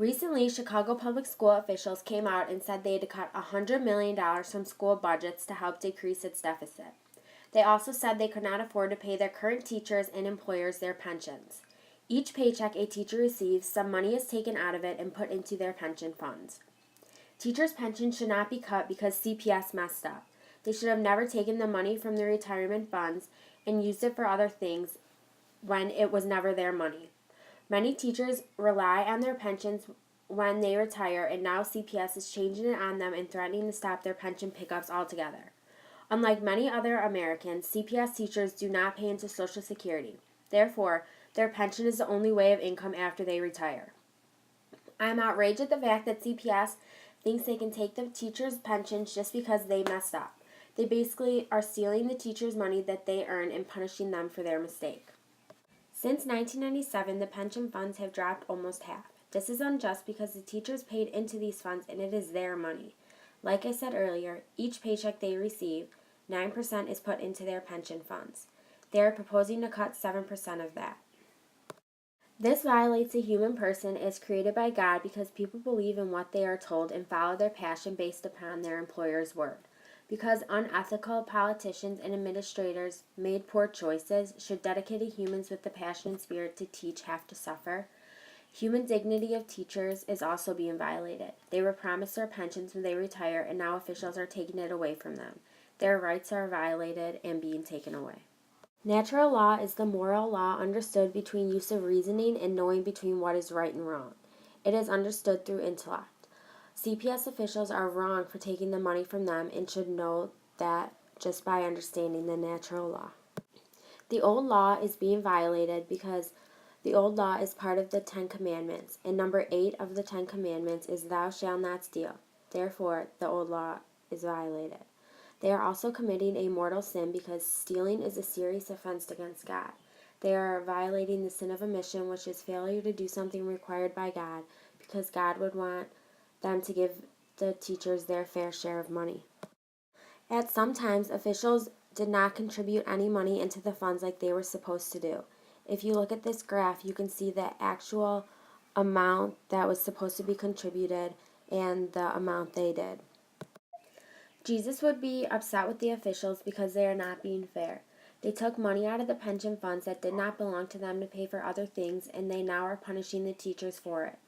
Recently, Chicago public school officials came out and said they had to cut $100 million from school budgets to help decrease its deficit. They also said they could not afford to pay their current teachers and employers their pensions. Each paycheck a teacher receives, some money is taken out of it and put into their pension funds. Teachers' pensions should not be cut because CPS messed up. They should have never taken the money from their retirement funds and used it for other things when it was never their money. Many teachers rely on their pensions when they retire, and now CPS is changing it on them and threatening to stop their pension pickups altogether. Unlike many other Americans, CPS teachers do not pay into Social Security. Therefore, their pension is the only way of income after they retire. I am outraged at the fact that CPS thinks they can take the teachers' pensions just because they messed up. They basically are stealing the teachers' money that they earn and punishing them for their mistake. Since 1997, the pension funds have dropped almost half. This is unjust because the teachers paid into these funds and it is their money. Like I said earlier, each paycheck they receive, 9% is put into their pension funds. They are proposing to cut 7% of that. This violates a human person as created by God because people believe in what they are told and follow their passion based upon their employer's word. Because unethical politicians and administrators made poor choices, should dedicated humans with the passion and spirit to teach have to suffer? Human dignity of teachers is also being violated. They were promised their pensions when they retire, and now officials are taking it away from them. Their rights are violated and being taken away. Natural law is the moral law understood between use of reasoning and knowing between what is right and wrong. It is understood through intellect. CPS officials are wrong for taking the money from them and should know that just by understanding the natural law. The old law is being violated because the old law is part of the 10 Commandments, and number 8 of the 10 Commandments is thou shalt not steal. Therefore, the old law is violated. They are also committing a mortal sin because stealing is a serious offense against God. They are violating the sin of omission, which is failure to do something required by God, because God would want them to give the teachers their fair share of money. At some times, officials did not contribute any money into the funds like they were supposed to do. If you look at this graph, you can see the actual amount that was supposed to be contributed and the amount they did. Jesus would be upset with the officials because they are not being fair. They took money out of the pension funds that did not belong to them to pay for other things, and they now are punishing the teachers for it.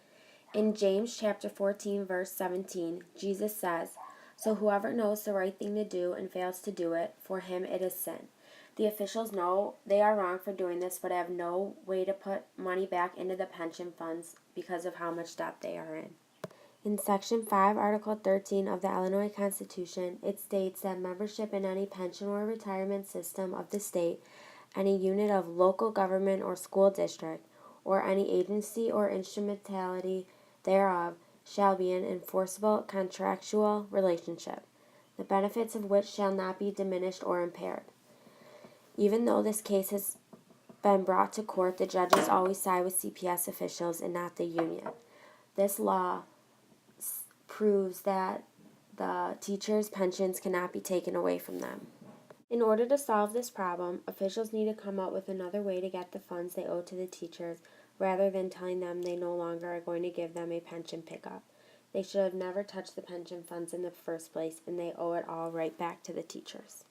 In James chapter 14, verse 17, Jesus says, "So whoever knows the right thing to do and fails to do it, for him it is sin." The officials know they are wrong for doing this, but have no way to put money back into the pension funds because of how much debt they are in. In Section 5, Article 13 of the Illinois Constitution, it states that membership in any pension or retirement system of the state, any unit of local government or school district, or any agency or instrumentality thereof, shall be an enforceable contractual relationship, the benefits of which shall not be diminished or impaired. Even though this case has been brought to court, the judges always side with CPS officials and not the union. This law proves that the teachers' pensions cannot be taken away from them. In order to solve this problem, officials need to come up with another way to get the funds they owe to the teachers rather than telling them they no longer are going to give them a pension pickup. They should have never touched the pension funds in the first place, and they owe it all right back to the teachers.